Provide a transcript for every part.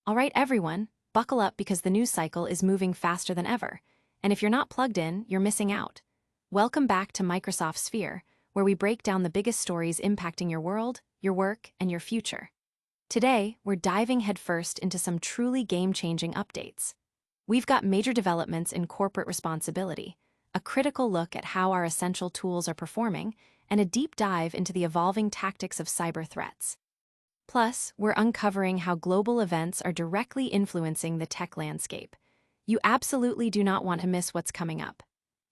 All right, everyone, buckle up because the news cycle is moving faster than ever. And if you're not plugged in, you're missing out. Welcome back to Microsoft Sphere, where we break down the biggest stories impacting your world, your work, and your future. Today, we're diving headfirst into some truly game-changing updates. We've got major developments in corporate responsibility, a critical look at how our essential tools are performing, and a deep dive into the evolving tactics of cyber threats. Plus, we're uncovering how global events are directly influencing the tech landscape. You absolutely do not want to miss what's coming up.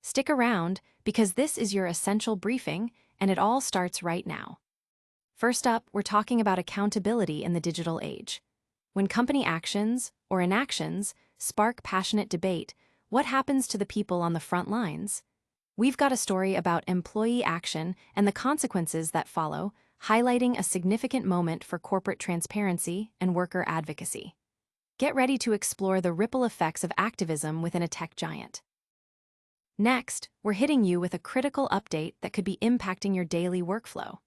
Stick around, because this is your essential briefing, and it all starts right now. First up, we're talking about accountability in the digital age. When company actions, or inactions, spark passionate debate, what happens to the people on the front lines? We've got a story about employee action and the consequences that follow, highlighting a significant moment for corporate transparency and worker advocacy. Get ready to explore the ripple effects of activism within a tech giant. Next, we're hitting you with a critical update that could be impacting your daily workflow.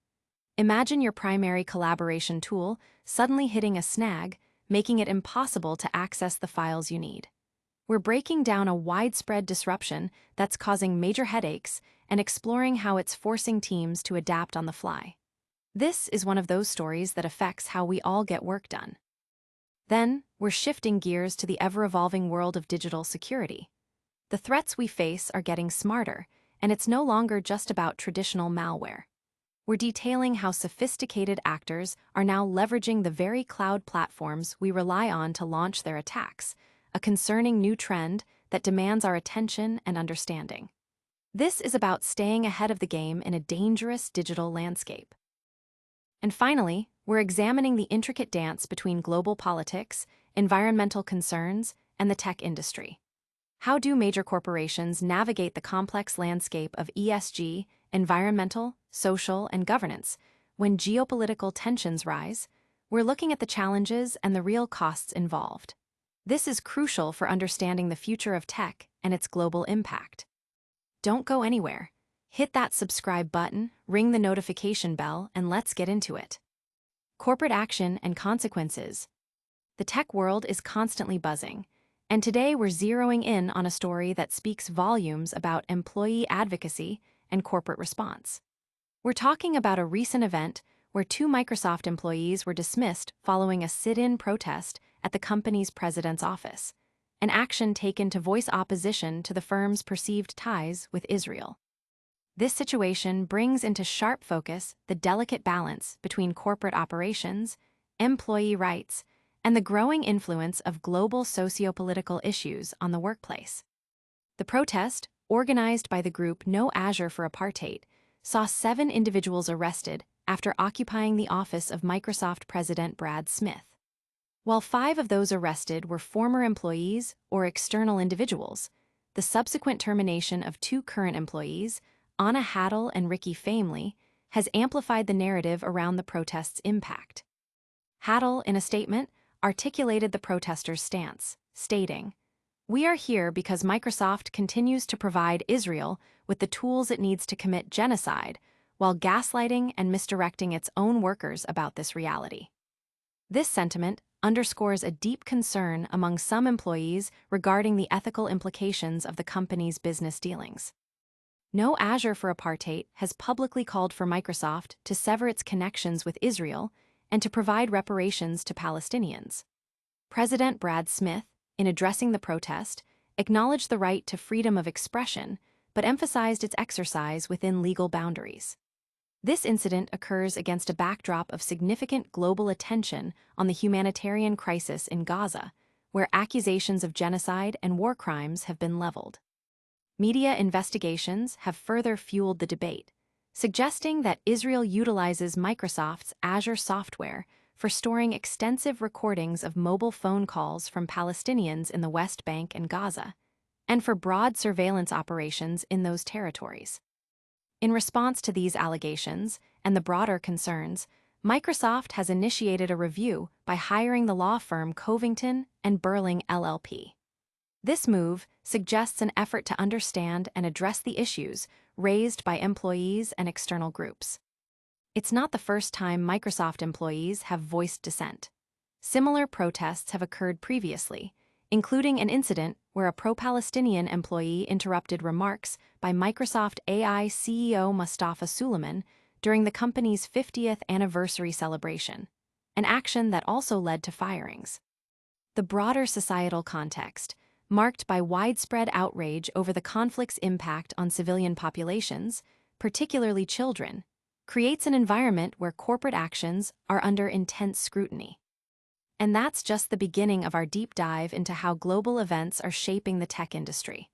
Imagine your primary collaboration tool suddenly hitting a snag, making it impossible to access the files you need. We're breaking down a widespread disruption that's causing major headaches and exploring how it's forcing teams to adapt on the fly. This is one of those stories that affects how we all get work done. Then, we're shifting gears to the ever-evolving world of digital security. The threats we face are getting smarter, and it's no longer just about traditional malware. We're detailing how sophisticated actors are now leveraging the very cloud platforms we rely on to launch their attacks, a concerning new trend that demands our attention and understanding. This is about staying ahead of the game in a dangerous digital landscape. And finally, we're examining the intricate dance between global politics, environmental concerns, and the tech industry. How do major corporations navigate the complex landscape of ESG, environmental, social, and governance? When geopolitical tensions rise, we're looking at the challenges and the real costs involved. This is crucial for understanding the future of tech and its global impact. Don't go anywhere. Hit that subscribe button, ring the notification bell, and let's get into it. Corporate action and consequences. The tech world is constantly buzzing, and today we're zeroing in on a story that speaks volumes about employee advocacy and corporate response. We're talking about a recent event where 2 Microsoft employees were dismissed following a sit-in protest at the company's president's office, an action taken to voice opposition to the firm's perceived ties with Israel. This situation brings into sharp focus the delicate balance between corporate operations, employee rights, and the growing influence of global sociopolitical issues on the workplace. The protest, organized by the group No Azure for Apartheid, saw 7 individuals arrested after occupying the office of Microsoft President Brad Smith. While 5 of those arrested were former employees or external individuals, the subsequent termination of 2 current employees, Anna Haddle and Ricky Famely, has amplified the narrative around the protest's impact. Haddle, in a statement, articulated the protesters' stance, stating, "We are here because Microsoft continues to provide Israel with the tools it needs to commit genocide while gaslighting and misdirecting its own workers about this reality." This sentiment underscores a deep concern among some employees regarding the ethical implications of the company's business dealings. No Azure for Apartheid has publicly called for Microsoft to sever its connections with Israel and to provide reparations to Palestinians. President Brad Smith, in addressing the protest, acknowledged the right to freedom of expression, but emphasized its exercise within legal boundaries. This incident occurs against a backdrop of significant global attention on the humanitarian crisis in Gaza, where accusations of genocide and war crimes have been leveled. Media investigations have further fueled the debate, suggesting that Israel utilizes Microsoft's Azure software for storing extensive recordings of mobile phone calls from Palestinians in the West Bank and Gaza, and for broad surveillance operations in those territories. In response to these allegations and the broader concerns, Microsoft has initiated a review by hiring the law firm Covington and Burling LLP. This move suggests an effort to understand and address the issues raised by employees and external groups. It's not the first time Microsoft employees have voiced dissent. Similar protests have occurred previously, including an incident where a pro-Palestinian employee interrupted remarks by Microsoft AI CEO Mustafa Suleyman during the company's 50th anniversary celebration, an action that also led to firings. The broader societal context, marked by widespread outrage over the conflict's impact on civilian populations, particularly children, creates an environment where corporate actions are under intense scrutiny. And that's just the beginning of our deep dive into how global events are shaping the tech industry.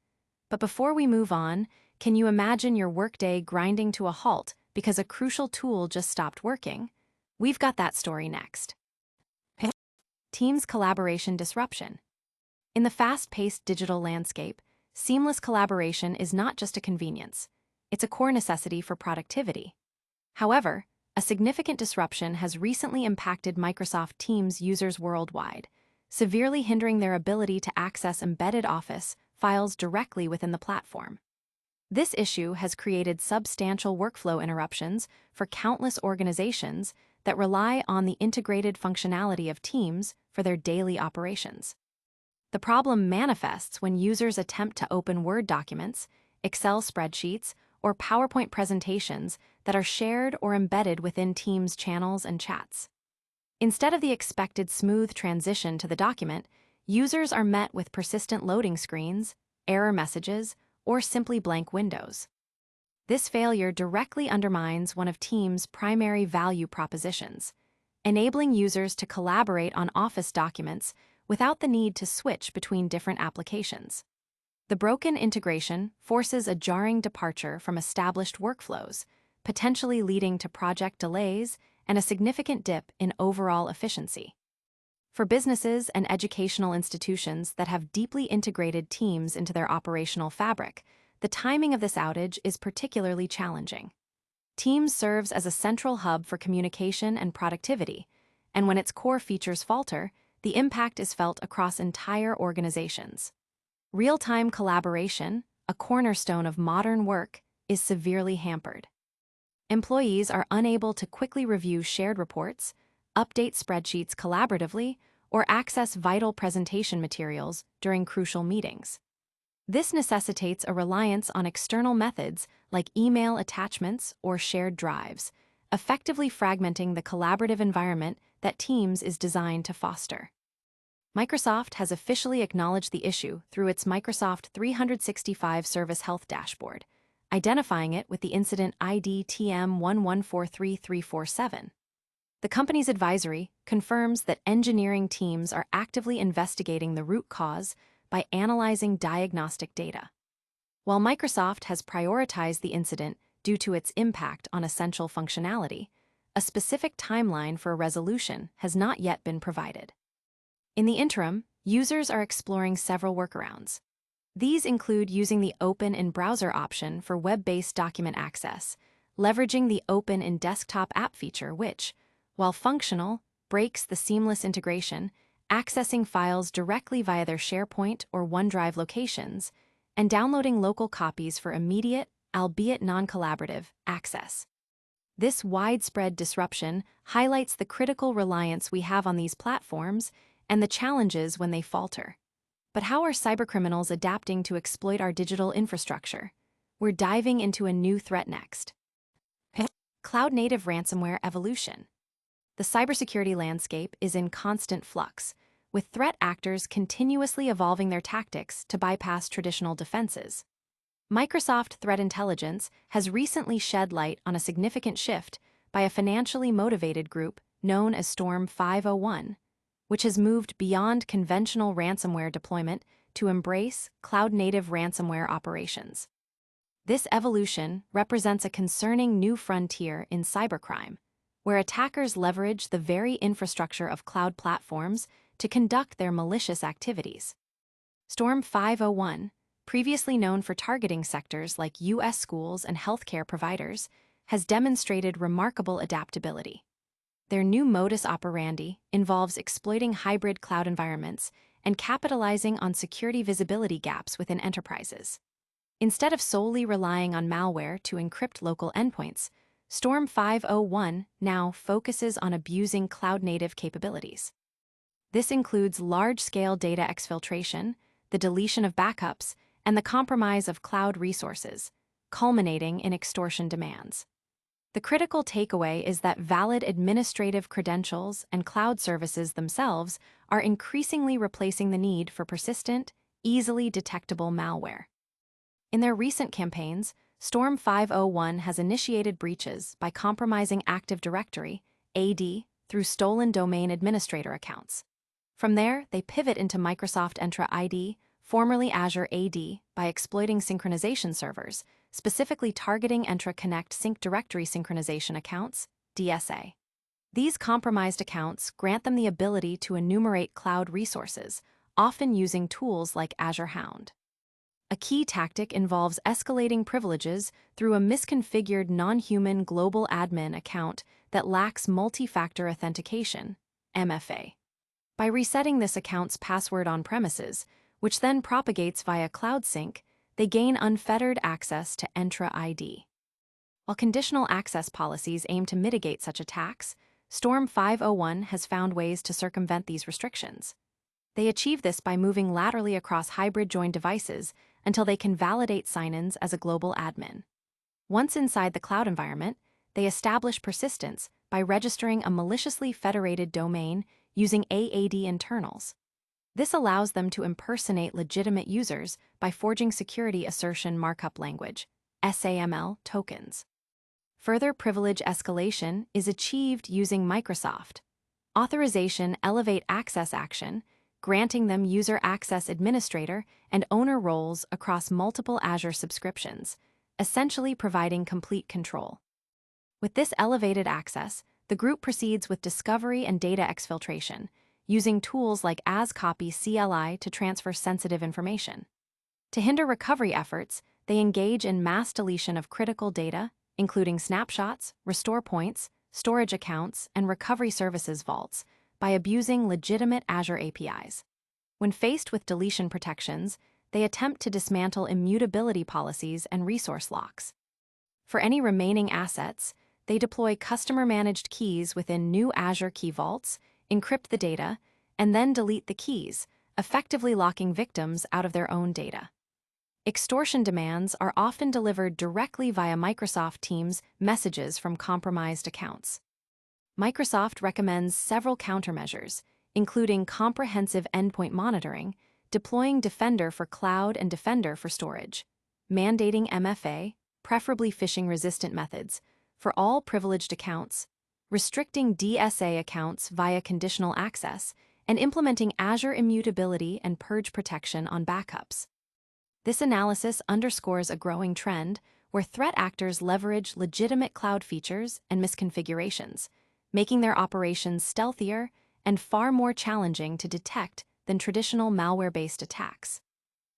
But before we move on, can you imagine your workday grinding to a halt because a crucial tool just stopped working? We've got that story next. Teams collaboration disruption. In the fast-paced digital landscape, seamless collaboration is not just a convenience, it's a core necessity for productivity. However, a significant disruption has recently impacted Microsoft Teams users worldwide, severely hindering their ability to access embedded Office files directly within the platform. This issue has created substantial workflow interruptions for countless organizations that rely on the integrated functionality of Teams for their daily operations. The problem manifests when users attempt to open Word documents, Excel spreadsheets, or PowerPoint presentations that are shared or embedded within Teams channels and chats. Instead of the expected smooth transition to the document, users are met with persistent loading screens, error messages, or simply blank windows. This failure directly undermines one of Teams' primary value propositions, enabling users to collaborate on Office documents without the need to switch between different applications. The broken integration forces a jarring departure from established workflows, potentially leading to project delays and a significant dip in overall efficiency. For businesses and educational institutions that have deeply integrated Teams into their operational fabric, the timing of this outage is particularly challenging. Teams serves as a central hub for communication and productivity, and when its core features falter, the impact is felt across entire organizations. Real-time collaboration, a cornerstone of modern work, is severely hampered. Employees are unable to quickly review shared reports, update spreadsheets collaboratively, or access vital presentation materials during crucial meetings. This necessitates a reliance on external methods like email attachments or shared drives, effectively fragmenting the collaborative environment that Teams is designed to foster. Microsoft has officially acknowledged the issue through its Microsoft 365 Service Health Dashboard, identifying it with the incident ID TM1143347. The company's advisory confirms that engineering teams are actively investigating the root cause by analyzing diagnostic data. While Microsoft has prioritized the incident due to its impact on essential functionality, a specific timeline for a resolution has not yet been provided. In the interim, users are exploring several workarounds. These include using the Open in Browser option for web-based document access, leveraging the Open in Desktop app feature which, while functional, breaks the seamless integration, accessing files directly via their SharePoint or OneDrive locations, and downloading local copies for immediate, albeit non-collaborative, access. This widespread disruption highlights the critical reliance we have on these platforms and the challenges when they falter. But how are cybercriminals adapting to exploit our digital infrastructure? We're diving into a new threat next. Cloud-native ransomware evolution. The cybersecurity landscape is in constant flux, with threat actors continuously evolving their tactics to bypass traditional defenses. Microsoft Threat Intelligence has recently shed light on a significant shift by a financially motivated group known as Storm 501, which has moved beyond conventional ransomware deployment to embrace cloud-native ransomware operations. This evolution represents a concerning new frontier in cybercrime, where attackers leverage the very infrastructure of cloud platforms to conduct their malicious activities. Storm 501, previously known for targeting sectors like U.S. schools and healthcare providers, has demonstrated remarkable adaptability. Their new modus operandi involves exploiting hybrid cloud environments and capitalizing on security visibility gaps within enterprises. Instead of solely relying on malware to encrypt local endpoints, Storm 501 now focuses on abusing cloud-native capabilities. This includes large-scale data exfiltration, the deletion of backups, and the compromise of cloud resources, culminating in extortion demands. The critical takeaway is that valid administrative credentials and cloud services themselves are increasingly replacing the need for persistent, easily detectable malware. In their recent campaigns, Storm 501 has initiated breaches by compromising Active Directory, AD, through stolen domain administrator accounts. From there, they pivot into Microsoft Entra ID, formerly Azure AD, by exploiting synchronization servers, specifically targeting Entra Connect Sync Directory Synchronization Accounts, DSA. These compromised accounts grant them the ability to enumerate cloud resources, often using tools like Azure Hound. A key tactic involves escalating privileges through a misconfigured non-human global admin account that lacks multi-factor authentication, MFA. By resetting this account's password on premises, which then propagates via cloud sync, they gain unfettered access to Entra ID. While conditional access policies aim to mitigate such attacks, Storm 501 has found ways to circumvent these restrictions. They achieve this by moving laterally across hybrid joined devices until they can validate sign-ins as a global admin. Once inside the cloud environment, they establish persistence by registering a maliciously federated domain using AAD internals. This allows them to impersonate legitimate users by forging security assertion markup language, SAML, tokens. Further privilege escalation is achieved using Microsoft Authorization Elevate Access Action, granting them user access administrator and owner roles across multiple Azure subscriptions, essentially providing complete control. With this elevated access, the group proceeds with discovery and data exfiltration, using tools like AsCopy CLI to transfer sensitive information. To hinder recovery efforts, they engage in mass deletion of critical data, including snapshots, restore points, storage accounts, and recovery services vaults, by abusing legitimate Azure APIs. When faced with deletion protections, they attempt to dismantle immutability policies and resource locks. For any remaining assets, they deploy customer-managed keys within new Azure Key Vaults, encrypt the data, and then delete the keys, effectively locking victims out of their own data. Extortion demands are often delivered directly via Microsoft Teams messages from compromised accounts. Microsoft recommends several countermeasures, including comprehensive endpoint monitoring, deploying Defender for cloud and Defender for storage, mandating MFA, preferably phishing-resistant methods, for all privileged accounts, restricting DSA accounts via conditional access, and implementing Azure immutability and purge protection on backups. This analysis underscores a growing trend where threat actors leverage legitimate cloud features and misconfigurations, making their operations stealthier and far more challenging to detect than traditional malware-based attacks.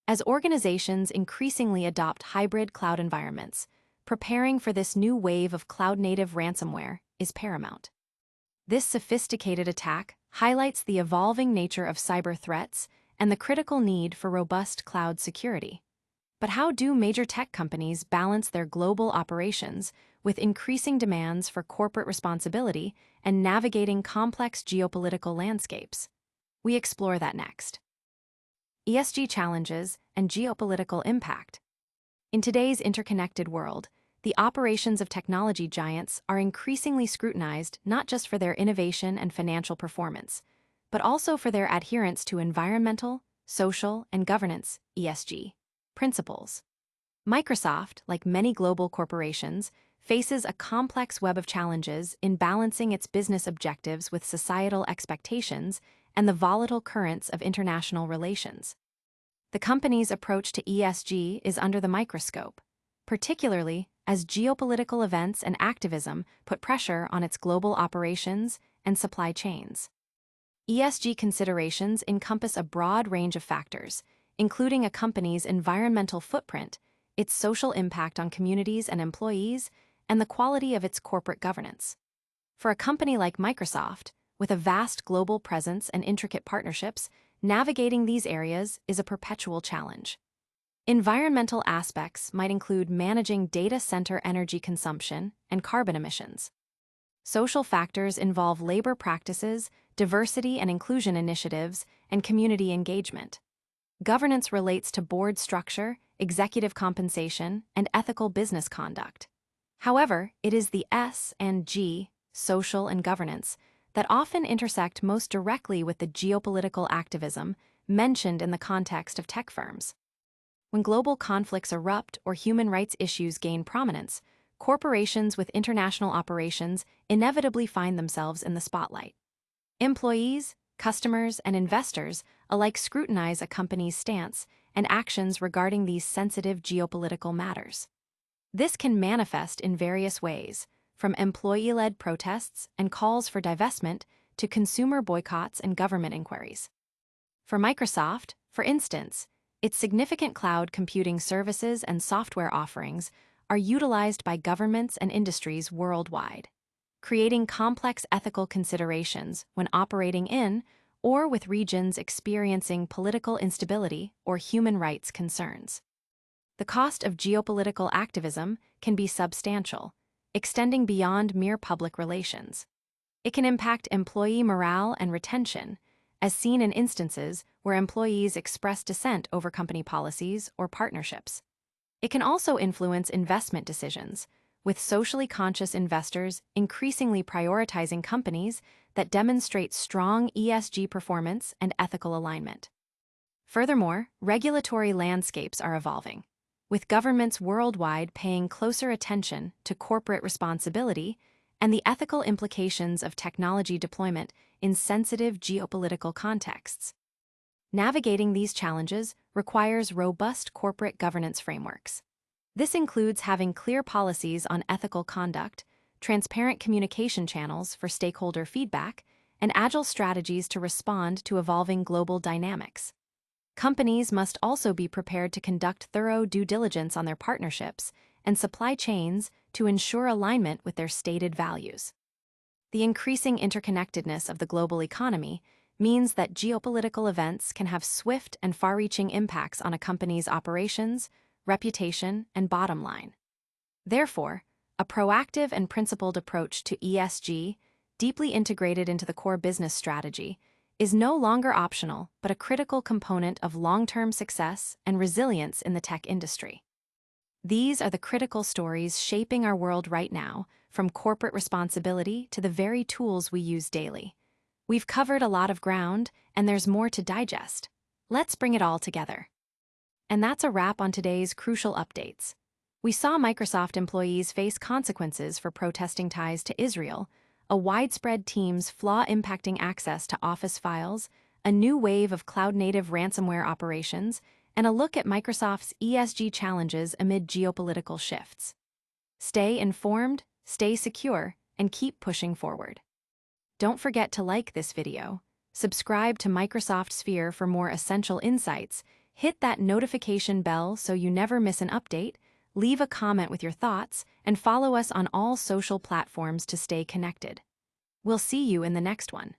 As organizations increasingly adopt hybrid cloud environments, preparing for this new wave of cloud-native ransomware is paramount. This sophisticated attack highlights the evolving nature of cyber threats and the critical need for robust cloud security. But how do major tech companies balance their global operations with increasing demands for corporate responsibility and navigating complex geopolitical landscapes? We explore that next. ESG challenges and geopolitical impact. In today's interconnected world, the operations of technology giants are increasingly scrutinized not just for their innovation and financial performance, but also for their adherence to environmental, social, and governance (ESG) principles. Microsoft, like many global corporations, faces a complex web of challenges in balancing its business objectives with societal expectations and the volatile currents of international relations. The company's approach to ESG is under the microscope, particularly as geopolitical events and activism put pressure on its global operations and supply chains. ESG considerations encompass a broad range of factors, including a company's environmental footprint, its social impact on communities and employees, and the quality of its corporate governance. For a company like Microsoft, with a vast global presence and intricate partnerships, navigating these areas is a perpetual challenge. Environmental aspects might include managing data center energy consumption and carbon emissions. Social factors involve labor practices, diversity and inclusion initiatives, and community engagement. Governance relates to board structure, executive compensation, and ethical business conduct. However, it is the S and G, social and governance, that often intersect most directly with the geopolitical activism mentioned in the context of tech firms. When global conflicts erupt or human rights issues gain prominence, corporations with international operations inevitably find themselves in the spotlight. Employees, customers, and investors alike scrutinize a company's stance and actions regarding these sensitive geopolitical matters. This can manifest in various ways, from employee-led protests and calls for divestment to consumer boycotts and government inquiries. For Microsoft, for instance, its significant cloud computing services and software offerings are utilized by governments and industries worldwide, creating complex ethical considerations when operating in or with regions experiencing political instability or human rights concerns. The cost of geopolitical activism can be substantial, extending beyond mere public relations. It can impact employee morale and retention, as seen in instances where employees express dissent over company policies or partnerships. It can also influence investment decisions, with socially conscious investors increasingly prioritizing companies that demonstrate strong ESG performance and ethical alignment. Furthermore, regulatory landscapes are evolving, with governments worldwide paying closer attention to corporate responsibility and the ethical implications of technology deployment in sensitive geopolitical contexts. Navigating these challenges requires robust corporate governance frameworks. This includes having clear policies on ethical conduct, transparent communication channels for stakeholder feedback, and agile strategies to respond to evolving global dynamics. Companies must also be prepared to conduct thorough due diligence on their partnerships and supply chains to ensure alignment with their stated values. The increasing interconnectedness of the global economy means that geopolitical events can have swift and far-reaching impacts on a company's operations, reputation, and bottom line. Therefore, a proactive and principled approach to ESG, deeply integrated into the core business strategy, is no longer optional but a critical component of long-term success and resilience in the tech industry. These are the critical stories shaping our world right now, from corporate responsibility to the very tools we use daily. We've covered a lot of ground, and there's more to digest. Let's bring it all together. And that's a wrap on today's crucial updates. We saw Microsoft employees face consequences for protesting ties to Israel, a widespread Teams flaw impacting access to Office files, a new wave of cloud-native ransomware operations, and a look at Microsoft's ESG challenges amid geopolitical shifts. Stay informed, stay secure, and keep pushing forward. Don't forget to like this video, subscribe to Microsoft Sphere for more essential insights, hit that notification bell so you never miss an update, leave a comment with your thoughts, and follow us on all social platforms to stay connected. We'll see you in the next one.